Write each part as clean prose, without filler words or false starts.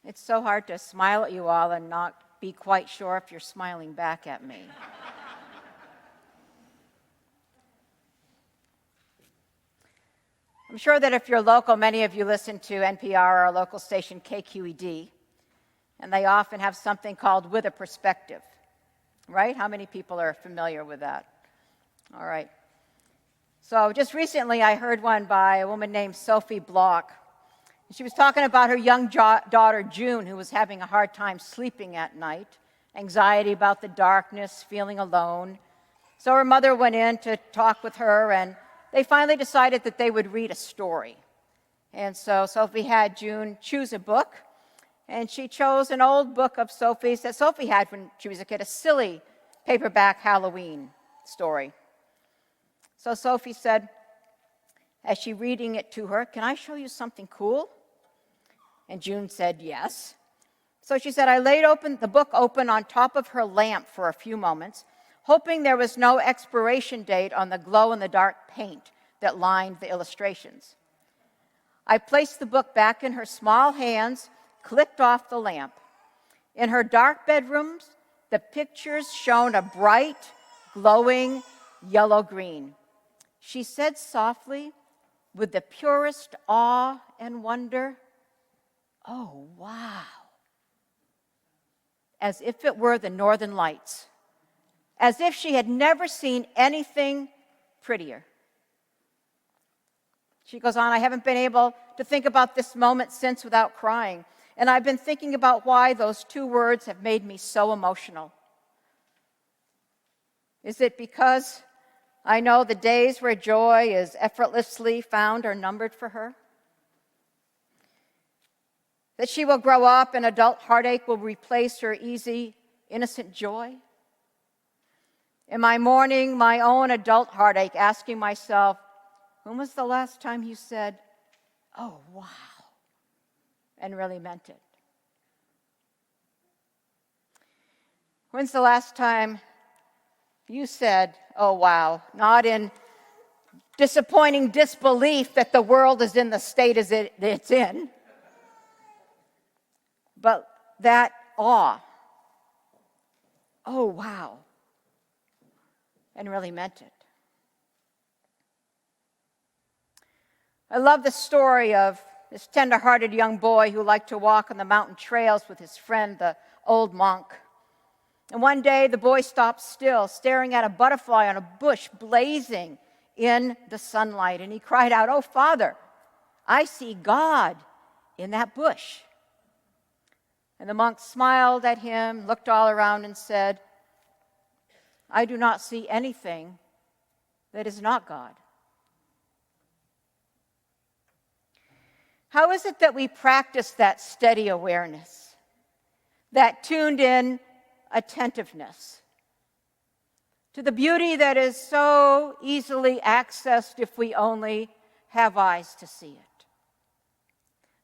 It's so hard to smile at you all and not be quite sure if you're smiling back at me. I'm sure that if you're local, many of you listen to NPR or our local station KQED, and they often have something called With a Perspective, right? How many people are familiar with that? All right. So just recently I heard one by a woman named Sophie Block. She was talking about her young daughter, June, who was having a hard time sleeping at night, anxiety about the darkness, feeling alone. So her mother went in to talk with her, and they finally decided that they would read a story. And so Sophie had June choose a book, and she chose an old book of Sophie's that Sophie had when she was a kid, a silly paperback Halloween story. So Sophie said, as she reading it to her, "Can I show you something cool?" And June said, "Yes." So she said, I laid the book open on top of her lamp for a few moments, hoping there was no expiration date on the glow-in-the-dark paint that lined the illustrations. I placed the book back in her small hands, clicked off the lamp. In her dark bedrooms, the pictures shone a bright, glowing yellow-green. She said softly, with the purest awe and wonder, "Oh, wow," as if it were the Northern Lights, as if she had never seen anything prettier. She goes on, "I haven't been able to think about this moment since without crying, and I've been thinking about why those two words have made me so emotional. Is it because I know the days where joy is effortlessly found are numbered for her? That she will grow up and adult heartache will replace her easy, innocent joy? Am I mourning my own adult heartache, asking myself, when was the last time you said, 'Oh, wow,' and really meant it? When's the last time you said, 'Oh, wow,' not in disappointing disbelief that the world is in the state it's in, but that awe, 'Oh, wow,' and really meant it? I love the story of this tender-hearted young boy who liked to walk on the mountain trails with his friend, the old monk. And one day, the boy stopped still, staring at a butterfly on a bush blazing in the sunlight. And he cried out, "Oh, Father, I see God in that bush." And the monk smiled at him, looked all around, and said, "I do not see anything that is not God." How is it that we practice that steady awareness, that tuned-in attentiveness to the beauty that is so easily accessed if we only have eyes to see it?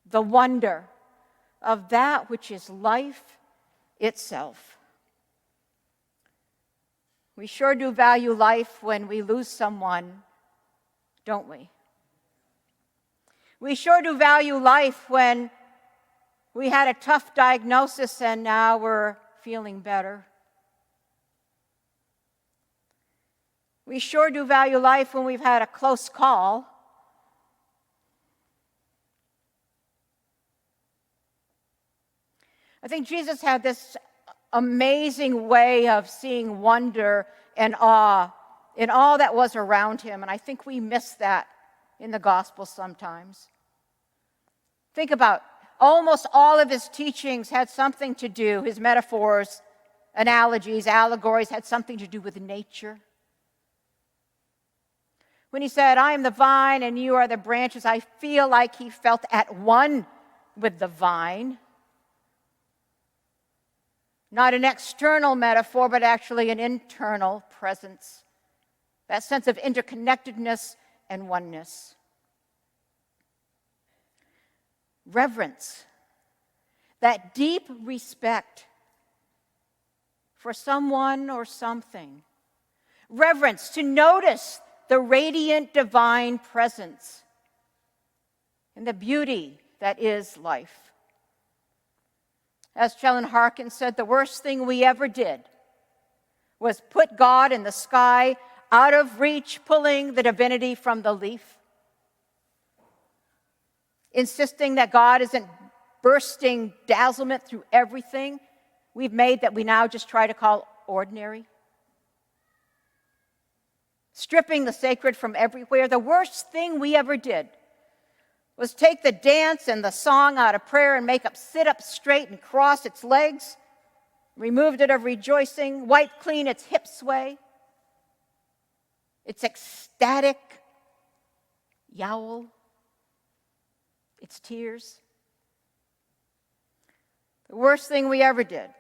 The wonder of that which is life itself. We sure do value life when we lose someone, don't we? We sure do value life when we had a tough diagnosis and now we're feeling better. We sure do value life when we've had a close call. I think Jesus had this amazing way of seeing wonder and awe in all that was around him, and I think we miss that in the gospel sometimes. Think about almost all of his teachings had something to do, his metaphors, analogies, allegories had something to do with nature. When he said, "I am the vine and you are the branches," I feel like he felt at one with the vine. Not an external metaphor, but actually an internal presence. That sense of interconnectedness and oneness. Reverence, that deep respect for someone or something. Reverence, to notice the radiant divine presence and the beauty that is life. As Helen Harkin said, the worst thing we ever did was put God in the sky, out of reach, pulling the divinity from the leaf. Insisting that God isn't bursting dazzlement through everything we've made that we now just try to call ordinary. Stripping the sacred from everywhere. The worst thing we ever did was take the dance and the song out of prayer and make it sit up straight and cross its legs, removed it of rejoicing, wiped clean its hip sway, its ecstatic yowl, its tears. The worst thing we ever did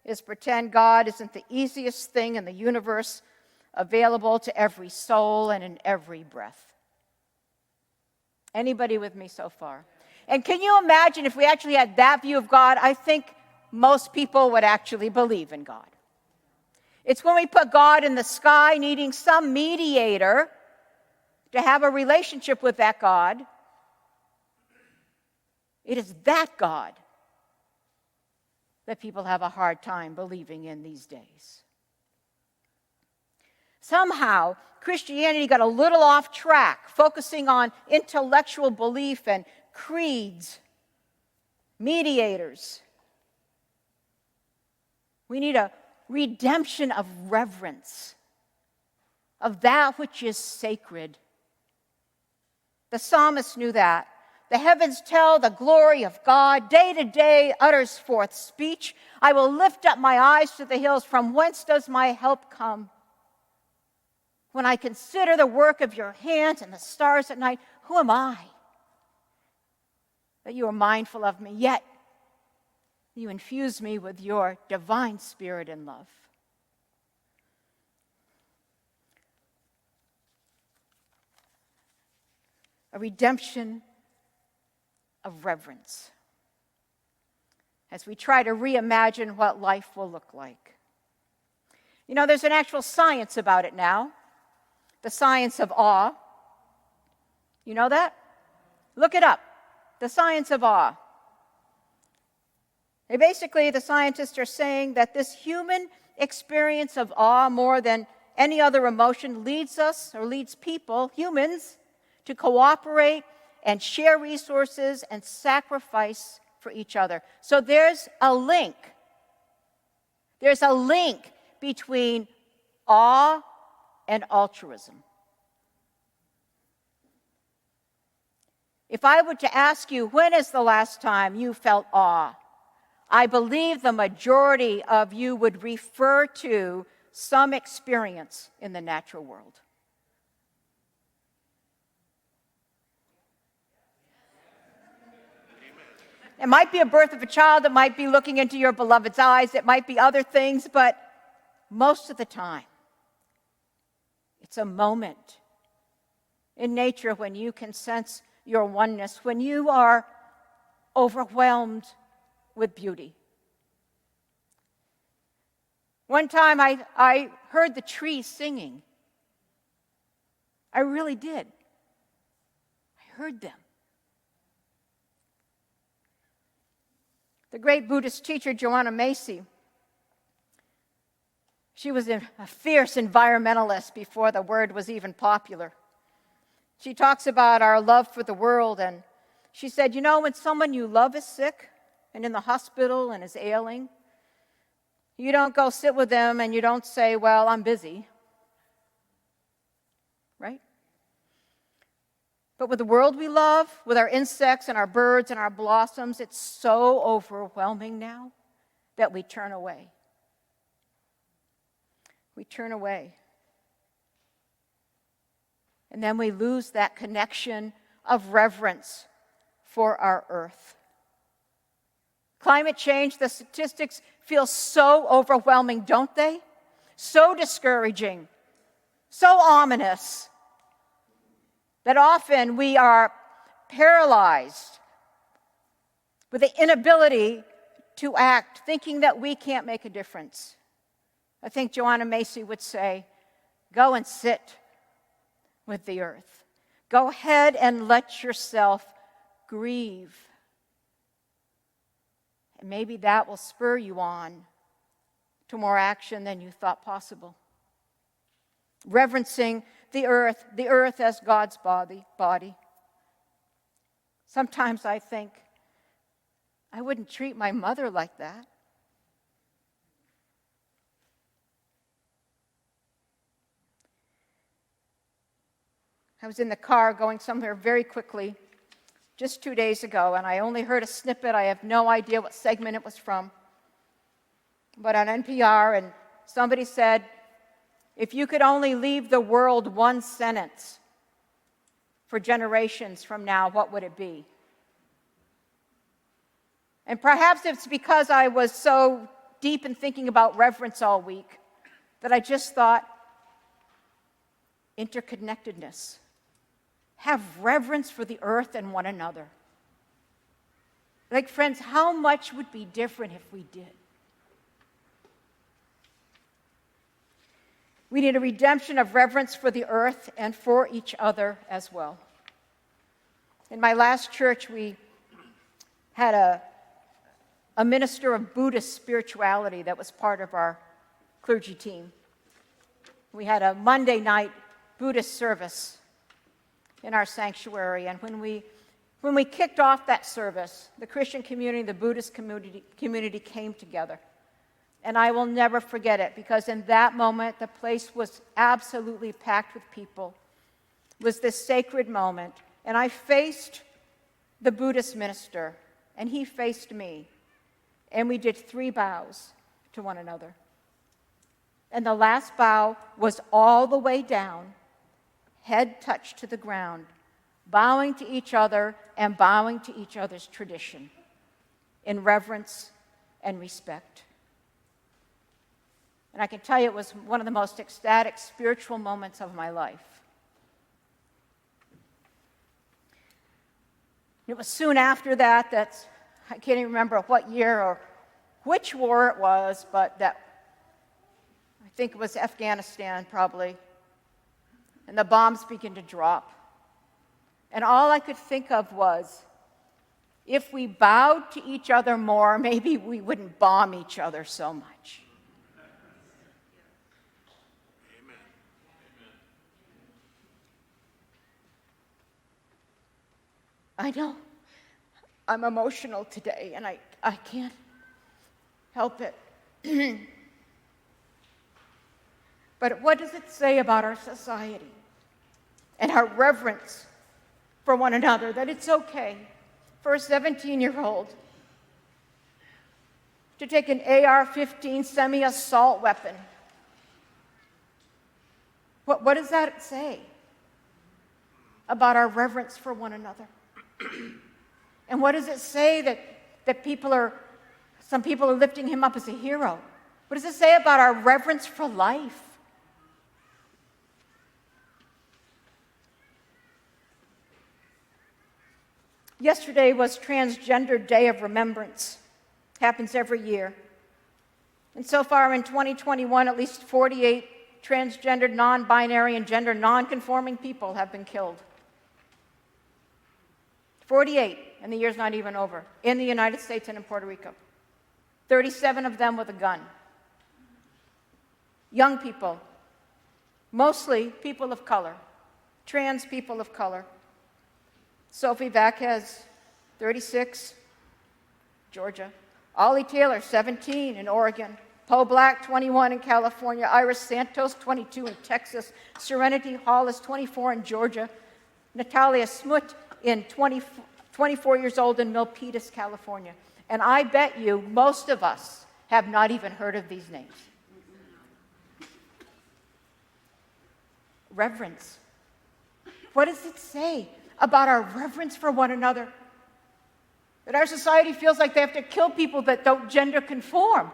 is pretend God isn't the easiest thing in the universe, available to every soul and in every breath. Anybody with me so far? And can you imagine if we actually had that view of God? I think most people would actually believe in God. It's when we put God in the sky, needing some mediator to have a relationship with that God. It is that God that people have a hard time believing in these days. Somehow, Christianity got a little off track, focusing on intellectual belief and creeds, mediators. We need a redemption of reverence, of that which is sacred. The psalmist knew that. The heavens tell the glory of God. Day to day utters forth speech. I will lift up my eyes to the hills. From whence does my help come? When I consider the work of your hands and the stars at night, who am I that you are mindful of me? Yet you infuse me with your divine spirit and love. A redemption of reverence as we try to reimagine what life will look like. You know, there's an actual science about it now. The science of awe. You know that? Look it up. The science of awe. Basically, the scientists are saying that this human experience of awe, more than any other emotion, leads us, or leads people, humans, to cooperate and share resources and sacrifice for each other. So there's a link. There's a link between awe and altruism. If I were to ask you, when is the last time you felt awe? I believe the majority of you would refer to some experience in the natural world. It might be a birth of a child, it might be looking into your beloved's eyes, it might be other things, but most of the time, it's a moment in nature when you can sense your oneness, when you are overwhelmed with beauty. One time I heard the trees singing. I really did. I heard them. The great Buddhist teacher, Joanna Macy, she was a fierce environmentalist before the word was even popular. She talks about our love for the world, and she said, you know, when someone you love is sick and in the hospital and is ailing, you don't go sit with them and you don't say, well, I'm busy. Right? But with the world we love, with our insects and our birds and our blossoms, it's so overwhelming now that we turn away. We turn away. And then we lose that connection of reverence for our earth. Climate change, the statistics feel so overwhelming, don't they? So discouraging, so ominous, that often we are paralyzed with the inability to act, thinking that we can't make a difference. I think Joanna Macy would say, go and sit with the earth. Go ahead and let yourself grieve And maybe that will spur you on to more action than you thought possible. Reverencing the earth as God's body. Sometimes I think, I wouldn't treat my mother like that. I was in the car going somewhere very quickly just 2 days ago, and I only heard a snippet. I have no idea what segment it was from. But on NPR, and somebody said, if you could only leave the world one sentence for generations from now, what would it be? And perhaps it's because I was so deep in thinking about reverence all week that I just thought, interconnectedness. Have reverence for the earth and one another. Like, friends, how much would be different if we did? We need a redemption of reverence for the earth and for each other as well. In my last church, we had a minister of Buddhist spirituality that was part of our clergy team. We had a Monday night Buddhist service in our sanctuary, and when we kicked off that service, the Christian community, the Buddhist community came together. And I will never forget it, because in that moment, the place was absolutely packed with people. It was this sacred moment. And I faced the Buddhist minister, and he faced me. And we did 3 bows to one another. And the last bow was all the way down, head touched to the ground, bowing to each other and bowing to each other's tradition in reverence and respect. And I can tell you it was one of the most ecstatic spiritual moments of my life. It was soon after that I can't even remember what year or which war it was, but that I think it was Afghanistan probably. And the bombs began to drop. And all I could think of was, if we bowed to each other more, maybe we wouldn't bomb each other so much. I know I'm emotional today, and I can't help it. But what does it say about our society and our reverence for one another, that it's okay for a 17-year-old to take an AR-15 semi-assault weapon? What does that say about our reverence for one another? And what does it say that some people are lifting him up as a hero? What does it say about our reverence for life? Yesterday was Transgender Day of Remembrance. Happens every year. And so far in 2021, at least 48 transgendered, non-binary, and gender non-conforming people have been killed. 48, and the year's not even over, in the United States and in Puerto Rico. 37 of them with a gun. Young people, mostly people of color, trans people of color. Sophie Vazquez, 36, Georgia. Ollie Taylor, 17, in Oregon. Poe Black, 21, in California. Iris Santos, 22, in Texas. Serenity Hollis, 24, in Georgia. Natalia Smoot, 24 years old, in Milpitas, California. And I bet you most of us have not even heard of these names. Reverence. What does it say about our reverence for one another? That our society feels like they have to kill people that don't gender conform.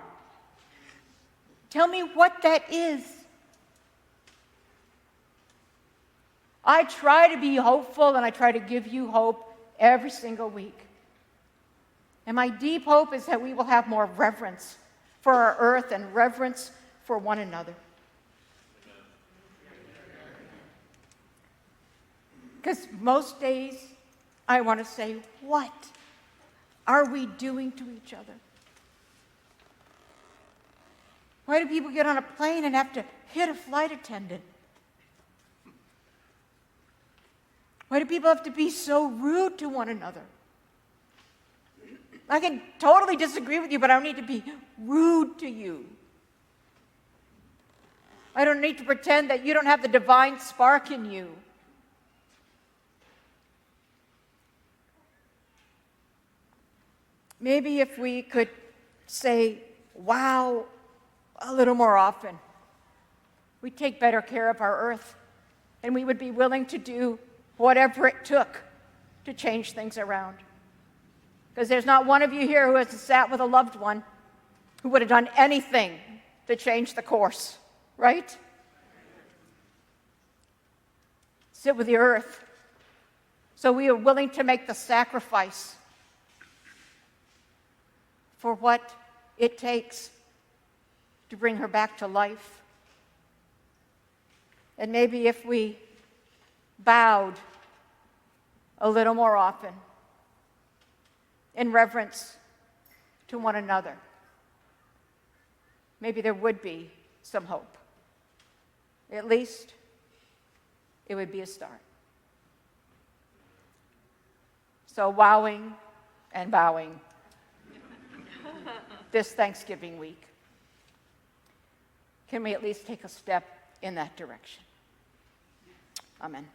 Tell me what that is. I try to be hopeful, and I try to give you hope every single week. And my deep hope is that we will have more reverence for our earth and reverence for one another. Because most days I want to say, what are we doing to each other? Why do people get on a plane and have to hit a flight attendant? Why do people have to be so rude to one another? I can totally disagree with you, but I don't need to be rude to you. I don't need to pretend that you don't have the divine spark in you. Maybe if we could say, wow, a little more often, we'd take better care of our earth, and we would be willing to do whatever it took to change things around. Because there's not one of you here who has sat with a loved one who would have done anything to change the course, right? Sit with the earth. So we are willing to make the sacrifice for what it takes to bring her back to life. And maybe if we bowed a little more often in reverence to one another, maybe there would be some hope. At least it would be a start. So wowing and bowing this Thanksgiving week. Can we at least take a step in that direction? Amen.